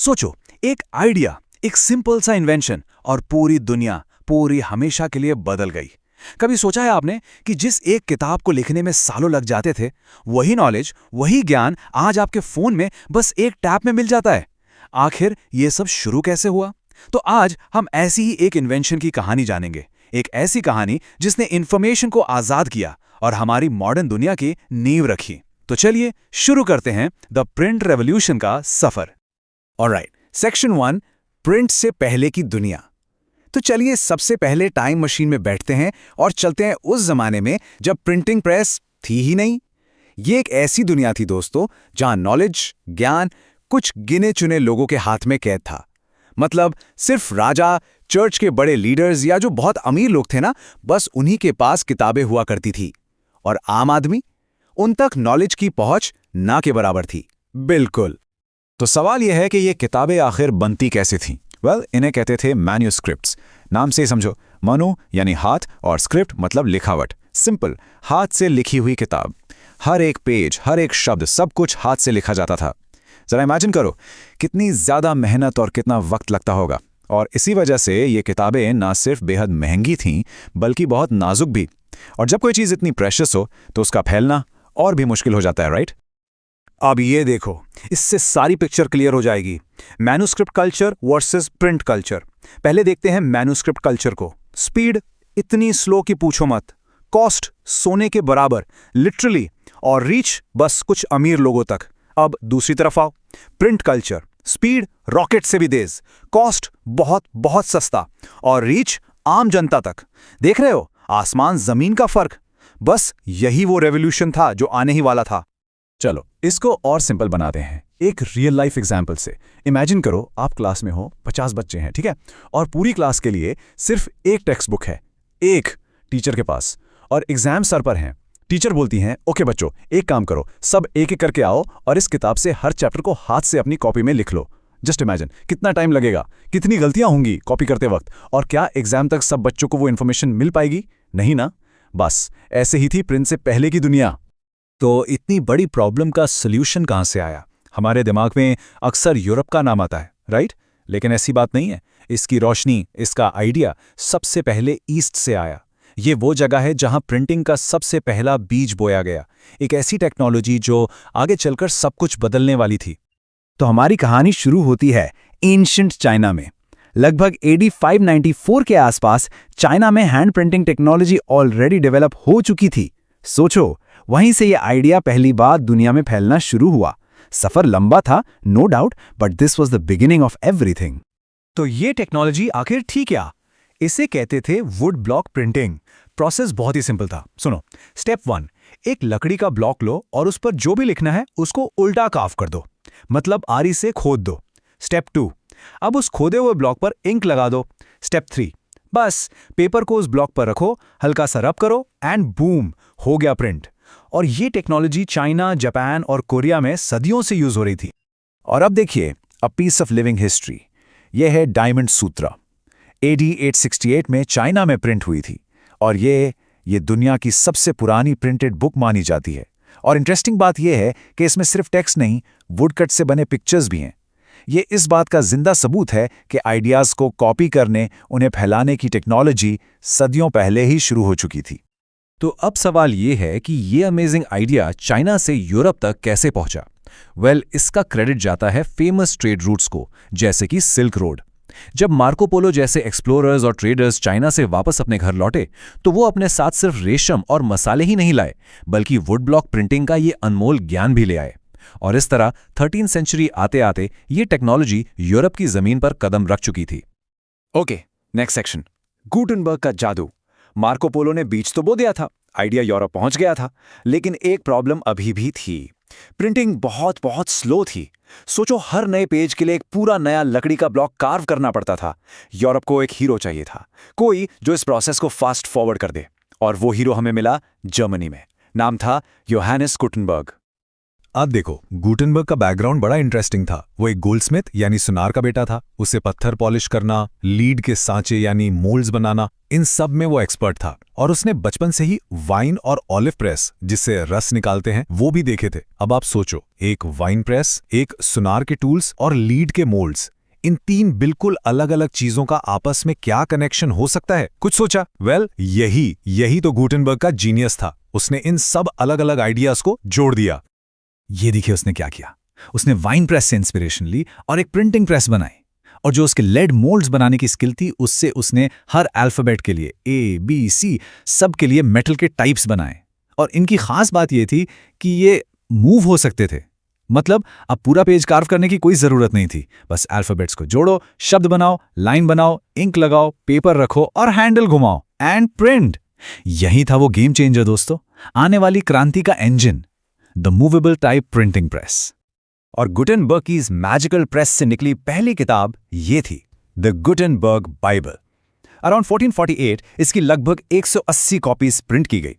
सोचो, एक आइडिया, एक सिंपल सा इन्वेंशन और पूरी दुनिया, पूरी हमेशा के लिए बदल गई। कभी सोचा है आपने कि जिस एक किताब को लिखने में सालों लग जाते थे, वही नॉलेज, वही ज्ञान आज आपके फोन में बस एक टैप में मिल जाता है। आखिर ये सब शुरू कैसे हुआ? तो आज हम ऐसी ही एक इन्वेंशन की कहानी जानेंगे। एक ऐसी कहानी जिसने इंफॉर्मेशन को आजाद किया और हमारी मॉडर्न दुनिया की नींव रखी। तो चलिए शुरू करते हैं द प्रिंट रेवोल्यूशन का सफर। ऑलराइट, सेक्शन 1, प्रिंट से पहले की दुनिया। तो चलिए सबसे पहले टाइम मशीन में बैठते हैं और चलते हैं उस जमाने में जब प्रिंटिंग प्रेस थी ही नहीं। ये एक ऐसी दुनिया थी दोस्तों, जहां नॉलेज, ज्ञान कुछ गिने चुने लोगों के हाथ में कैद था। मतलब सिर्फ राजा, चर्च के बड़े लीडर्स या जो बहुत अमीर लोग थे ना, बस उन्हीं के पास किताबें हुआ करती थी। और आम आदमी, उन तक नॉलेज की पहुंच ना के बराबर थी। बिल्कुल। तो सवाल यह है कि ये किताबें आखिर बनती कैसे थीं? इन्हें कहते थे मैन्यूस्क्रिप्ट्स। नाम से ही समझो, मनु यानी हाथ और स्क्रिप्ट मतलब लिखावट। सिंपल, हाथ से लिखी हुई किताब। हर एक पेज, हर एक शब्द, सब कुछ हाथ से लिखा जाता था। जरा इमेजिन करो कितनी ज्यादा मेहनत और कितना वक्त लगता होगा। और इसी वजह से ये किताबें ना सिर्फ बेहद महंगी थीं, बल्कि बहुत नाजुक भी। और जब कोई चीज़ इतनी प्रेशियस हो तो उसका फैलना और भी मुश्किल हो जाता है, राइट? अब ये देखो, इससे सारी पिक्चर क्लियर हो जाएगी। Manuscript culture versus print culture. पहले देखते हैं मैन्युस्क्रिप्ट कल्चर को। स्पीड इतनी स्लो कि पूछो मत, कॉस्ट सोने के बराबर लिटरली, और रीच बस कुछ अमीर लोगों तक। अब दूसरी तरफ आओ, प्रिंट कल्चर। स्पीड रॉकेट से भी तेज, कॉस्ट बहुत बहुत सस्ता, और रीच आम जनता तक। देख रहे हो आसमान जमीन का फर्क? बस यही वो रेवोल्यूशन था जो आने ही वाला था। चलो इसको और सिंपल बनाते हैं एक रियल लाइफ एग्जाम्पल से। इमेजिन करो आप क्लास में हो, 50 बच्चे हैं, ठीक है? और पूरी क्लास के लिए सिर्फ एक टेक्स्ट बुक है, एक टीचर के पास, और एग्जाम सर पर हैं। टीचर बोलती हैं, ओके बच्चों, एक काम करो, सब एक एक करके आओ और इस किताब से हर चैप्टर को हाथ से अपनी कॉपी में लिख लो। जस्ट इमेजिन कितना टाइम लगेगा, कितनी गलतियां होंगी कॉपी करते वक्त, और क्या एग्जाम तक सब बच्चों को वो इन्फॉर्मेशन मिल पाएगी? नहीं ना। बस ऐसे ही थी प्रिंट से पहले की दुनिया। तो इतनी बड़ी प्रॉब्लम का सॉल्यूशन कहां से आया? हमारे दिमाग में अक्सर यूरोप का नाम आता है, राइट? लेकिन ऐसी बात नहीं है। इसकी रोशनी, इसका आइडिया सबसे पहले ईस्ट से आया। ये वो जगह है जहां प्रिंटिंग का सबसे पहला बीज बोया गया। एक ऐसी टेक्नोलॉजी जो आगे चलकर सब कुछ बदलने वाली थी। तो हमारी कहानी शुरू होती है एंशिएंट चाइना में। लगभग AD 594 के आसपास चाइना में hand printing technology already develop हो चुकी थी। सोचो, वहीं से ये आइडिया पहली बार दुनिया में फैलना शुरू हुआ। सफर लंबा था, no doubt, but this was the beginning of everything. तो ये टेक्नोलॉजी आखिर थी क्या? इसे कहते थे वुड ब्लॉक प्रिंटिंग। प्रोसेस बहुत ही सिंपल था। सुनो, स्टेप 1, एक लकड़ी का ब्लॉक लो और उस पर जो भी लिखना है उसको उल्टा काफ कर दो, मतलब आरी से खोद दो। स्टेप 2, अब उस खोदे हुए ब्लॉक पर इंक लगा दो। स्टेप 3, बस पेपर को उस ब्लॉक पर रखो, हल्का सा रब करो एंड बूम, हो गया प्रिंट। और ये टेक्नोलॉजी चाइना, जापान और कोरिया में सदियों से यूज हो रही थी। और अब देखिए a piece of living history. यह है डायमंड सूत्र। AD 868 में चाइना में प्रिंट हुई थी, और ये दुनिया की सबसे पुरानी प्रिंटेड बुक मानी जाती है। और इंटरेस्टिंग बात यह है कि इसमें सिर्फ टेक्स्ट नहीं, वुडकट से बने पिक्चर्स भी हैं। ये इस बात का जिंदा सबूत है कि आइडियाज़ को कॉपी करने, उन्हें फैलाने की टेक्नोलॉजी सदियों पहले ही शुरू हो चुकी थी। तो अब सवाल ये है कि ये अमेजिंग आइडिया चाइना से यूरोप तक कैसे पहुंचा? इसका क्रेडिट जाता है फेमस ट्रेड रूट्स को, जैसे कि सिल्क रोड। जब मार्को पोलो जैसे एक्सप्लोरर्स और ट्रेडर्स चाइना से वापस अपने घर लौटे, तो वो अपने साथ सिर्फ रेशम और मसाले ही नहीं लाए, बल्कि वुड ब्लॉक प्रिंटिंग का ये अनमोल ज्ञान भी ले आए। और इस तरह 13वीं सेंचुरी आते आते ये टेक्नोलॉजी यूरोप की जमीन पर कदम रख चुकी थी। ओके, नेक्स्ट सेक्शन, गुटेनबर्ग का जादू। मार्को पोलो ने बीज तो बो दिया था, आइडिया यूरोप पहुंच गया था, लेकिन एक प्रॉब्लम अभी भी थी। प्रिंटिंग बहुत बहुत स्लो थी। सोचो, हर नए पेज के लिए एक पूरा नया लकड़ी का ब्लॉक कार्व करना पड़ता था। यूरोप को एक हीरो चाहिए था, कोई जो इस प्रोसेस को फास्ट फॉरवर्ड कर दे। और वो हीरो हमें मिला जर्मनी में। नाम था योहानेस गुटेनबर्ग। अब देखो, गुटेनबर्ग का बैकग्राउंड बड़ा इंटरेस्टिंग था। वो एक गोल्डस्मिथ यानी सुनार का बेटा था। उसे पत्थर पॉलिश करना, लीड के सांचे यानी मोल्ड्स बनाना, इन सब में वो एक्सपर्ट था। और उसने बचपन से ही वाइन और ऑलिव प्रेस, जिससे रस निकालते हैं, वो भी देखे थे। अब आप सोचो, एक वाइन प्रेस, एक सुनार के टूल्स और लीड के मोल्ड्स, इन तीन बिल्कुल अलग अलग चीजों का आपस में क्या कनेक्शन हो सकता है? कुछ सोचा? वेल, यही तो गुटेनबर्ग का जीनियस था। उसने इन सब अलग अलग आइडियाज को जोड़ दिया। ये देखिए उसने क्या किया। उसने वाइन प्रेस से इंस्पिरेशन ली और एक प्रिंटिंग प्रेस बनाई, और जो उसके लेड मोल्ड्स बनाने की स्किल थी, उससे उसने हर अल्फाबेट के लिए A, B, C सब के लिए मेटल के टाइप्स बनाए। और इनकी खास बात ये थी कि ये मूव हो सकते थे। मतलब अब पूरा पेज कार्व करने की कोई जरूरत नहीं थी। बस अल्फाबेट्स को जोड़ो, शब्द बनाओ, लाइन बनाओ, इंक लगाओ, पेपर रखो और हैंडल घुमाओ एंड प्रिंट। यही था वो गेम चेंजर दोस्तों, आने वाली क्रांति का engine, the movable type printing press. और गुटेनबर्ग की इस मैजिकल प्रेस से निकली पहली किताब ये थी, द गुटेनबर्ग बाइबल। अराउंड 1448 इसकी लगभग 180 कॉपीज प्रिंट की गई।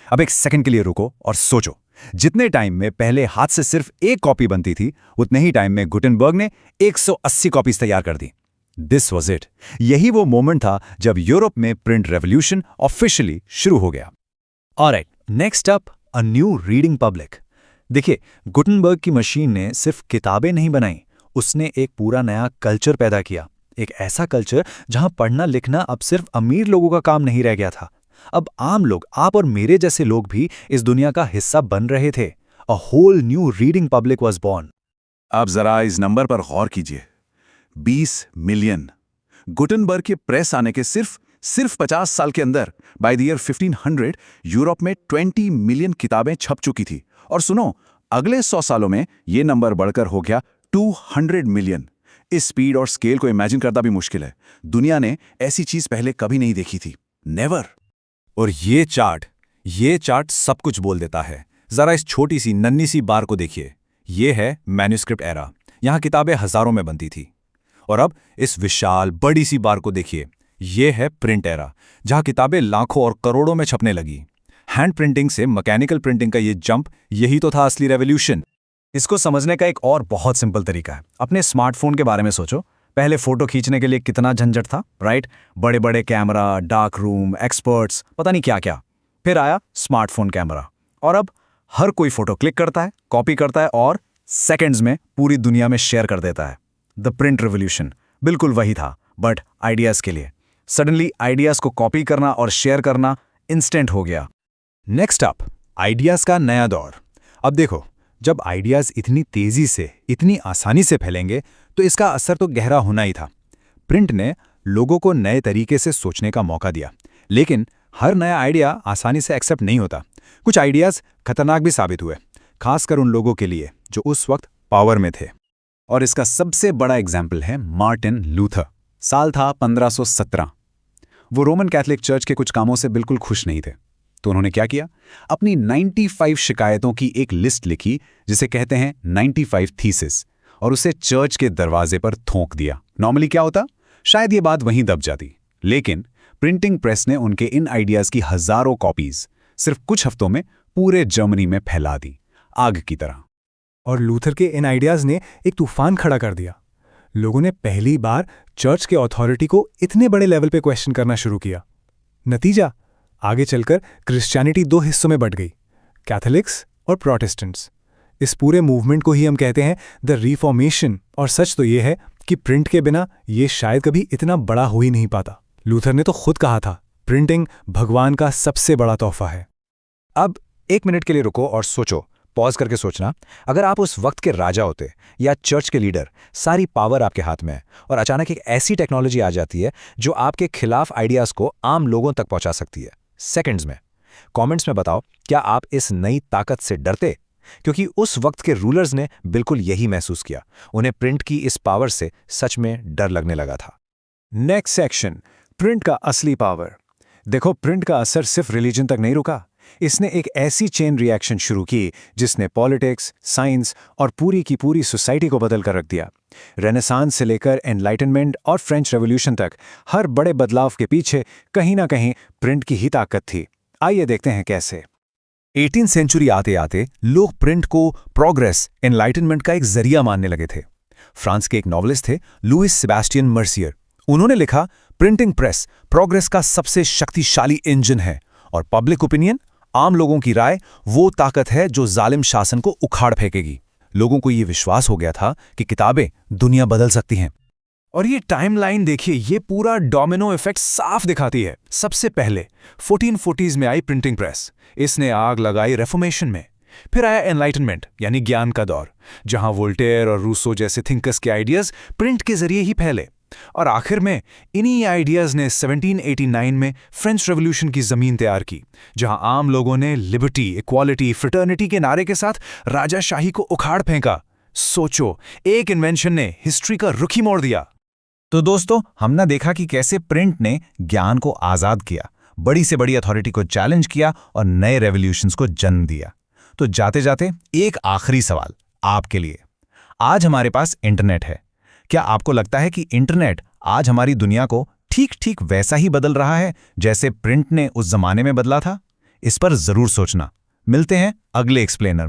अब एक सेकंड के लिए रुको और सोचो, जितने टाइम में पहले हाथ से सिर्फ एक कॉपी बनती थी, उतने ही टाइम में गुटेनबर्ग ने 180 कॉपीज तैयार कर दी। This was it. यही वो मोमेंट था जब यूरोप में प्रिंट रेवोल्यूशन ऑफिशियली शुरू हो गया। Alright, next up, a new reading public. देखिए, गुटेनबर्ग की मशीन ने सिर्फ किताबें नहीं बनाई, उसने एक पूरा नया कल्चर पैदा किया। एक ऐसा कल्चर जहां पढ़ना लिखना अब सिर्फ अमीर लोगों का काम नहीं रह गया था। अब आम लोग, आप और मेरे जैसे लोग भी इस दुनिया का हिस्सा बन रहे थे। A whole new reading public was born. आप जरा इस नंबर पर गौर कीजिए, 20 मिलियन। गुटेनबर्ग के प्रेस आने के सिर्फ 50 साल के अंदर, बाय द ईयर 1500, यूरोप में 20 मिलियन किताबें छप चुकी थी। और सुनो, अगले 100 सालों में ये नंबर बढ़कर हो गया 200 मिलियन। इस स्पीड और स्केल को इमेजिन करना भी मुश्किल है। दुनिया ने ऐसी चीज पहले कभी नहीं देखी थी, नेवर। और ये चार्ट सब कुछ बोल देता है। जरा इस छोटी सी नन्ही सी बार को देखिए। ये है मैन्युस्क्रिप्ट एरा, यहां किताबें हजारों में बनती थी। और अब इस विशाल बड़ी सी बार को देखिए, ये है प्रिंट एरा, जहां किताबें लाखों और करोड़ों में छपने लगी। हैंड प्रिंटिंग से मैकेनिकल प्रिंटिंग का ये जंप, यही तो था असली रेवोल्यूशन। इसको समझने का एक और बहुत सिंपल तरीका है। अपने स्मार्टफोन के बारे में सोचो। पहले फोटो खींचने के लिए कितना झंझट था, राइट? बड़े बड़े कैमरा, डार्क रूम, एक्सपर्ट्स, पता नहीं क्या क्या। फिर आया स्मार्टफोन कैमरा, और अब हर कोई फोटो क्लिक करता है, कॉपी करता है और सेकंड्स में पूरी दुनिया में शेयर कर देता है। द प्रिंट रेवोल्यूशन बिल्कुल वही था, बट आइडियाज के लिए। सडनली आइडियाज को कॉपी करना और शेयर करना इंस्टेंट हो गया। नेक्स्ट अप, आइडियाज का नया दौर। अब देखो, जब आइडियाज इतनी तेजी से, इतनी आसानी से फैलेंगे, तो इसका असर तो गहरा होना ही था। प्रिंट ने लोगों को नए तरीके से सोचने का मौका दिया, लेकिन हर नया आइडिया आसानी से एक्सेप्ट नहीं होता। कुछ आइडियाज खतरनाक भी साबित हुए, खासकर उन लोगों के लिए जो उस वक्त पावर में थे। और इसका सबसे बड़ा एग्जाम्पल है मार्टिन लूथर। साल था 1517। वो रोमन कैथोलिक चर्च के कुछ कामों से बिल्कुल खुश नहीं थे, तो उन्होंने क्या किया? अपनी 95 शिकायतों की एक लिस्ट लिखी, जिसे कहते हैं 95 थीसिस, और उसे चर्च के दरवाजे पर थोंक दिया। नॉर्मली क्या होता? शायद ये बात वहीं दब जाती, लेकिन प्रिंटिंग प्रेस ने उनके इन आइडियाज की हजारों कॉपीज सिर्फ कुछ हफ्तों में पूरे जर्मनी में फैला दी, आग की तरह। और लूथर के इन आइडियाज ने एक तूफान खड़ा कर दिया। लोगों ने पहली बार चर्च के अथॉरिटी को इतने बड़े लेवल पे क्वेश्चन करना शुरू किया। नतीजा, आगे चलकर क्रिश्चियनिटी 2 हिस्सों में बंट गई, कैथोलिक्स और प्रोटेस्टेंट्स। इस पूरे मूवमेंट को ही हम कहते हैं द रिफॉर्मेशन। और सच तो ये है कि प्रिंट के बिना ये शायद कभी इतना बड़ा हो ही नहीं पाता। लूथर ने तो खुद कहा था, प्रिंटिंग भगवान का सबसे बड़ा तोहफा है। अब 1 मिनट के लिए रुको और सोचो, पॉज करके सोचना, अगर आप उस वक्त के राजा होते या चर्च के लीडर, सारी पावर आपके हाथ में है, और अचानक एक ऐसी टेक्नोलॉजी आ जाती है जो आपके खिलाफ आइडियाज को आम लोगों तक पहुंचा सकती है, सेकंड्स में। कमेंट्स में बताओ, क्या आप इस नई ताकत से डरते? क्योंकि उस वक्त के रूलर्स ने बिल्कुल यही महसूस किया। उन्हें प्रिंट की इस पावर से सच में डर लगने लगा था। नेक्स्ट सेक्शन, प्रिंट का असली पावर। देखो, प्रिंट का असर सिर्फ रिलीजन तक नहीं रुका। इसने एक ऐसी चेन रिएक्शन शुरू की जिसने पॉलिटिक्स, साइंस और पूरी की पूरी सोसाइटी को बदल कर रख दिया। रेनेसांस से लेकर एनलाइटनमेंट और फ्रेंच रेवोल्यूशन तक हर बड़े बदलाव के पीछे कहीं ना कहीं प्रिंट की ही ताकत थी। आइए देखते हैं कैसे। 18वीं सेंचुरी आते आते लोग प्रिंट को प्रोग्रेस, एनलाइटनमेंट का एक जरिया मानने लगे थे। फ्रांस के एक नॉवेलिस्ट थे लुइस सेबास्टियन मर्सियर। उन्होंने लिखा, प्रिंटिंग प्रेस प्रोग्रेस का सबसे शक्तिशाली इंजन है और पब्लिक ओपिनियन, आम लोगों की राय, वो ताकत है जो जालिम शासन को उखाड़ फेंकेगी। लोगों को ये विश्वास हो गया था कि किताबें दुनिया बदल सकती हैं। और ये टाइमलाइन देखिए, ये पूरा डोमिनो इफेक्ट साफ दिखाती है। सबसे पहले 1440s में आई प्रिंटिंग प्रेस, इसने आग लगाई रेफॉर्मेशन में। फिर आया एनलाइटनमेंट यानी ज्ञान का दौर, जहां वोल्टेयर और रूसो जैसे थिंकर्स के आइडियाज प्रिंट के जरिए ही फैले। और आखिर में इन्हीं आइडियाज ने 1789 में फ्रेंच रेवोल्यूशन की जमीन तैयार की, जहां आम लोगों ने लिबर्टी, इक्वालिटी, फ्रेटर्निटी के नारे के साथ राजाशाही को उखाड़ फेंका। सोचो, एक इन्वेंशन ने हिस्ट्री का रुख ही मोड़ दिया। तो दोस्तों, हमने देखा कि कैसे प्रिंट ने ज्ञान को आज़ाद किया, बड़ी से बड़ी अथॉरिटी को चैलेंज किया और नए रेवोल्यूशंस को जन्म दिया। तो जाते जाते एक आखिरी सवाल आपके लिए। आज हमारे पास इंटरनेट है। क्या आपको लगता है कि इंटरनेट आज हमारी दुनिया को ठीक ठीक वैसा ही बदल रहा है जैसे प्रिंट ने उस जमाने में बदला था? इस पर जरूर सोचना। मिलते हैं अगले एक्सप्लेनर।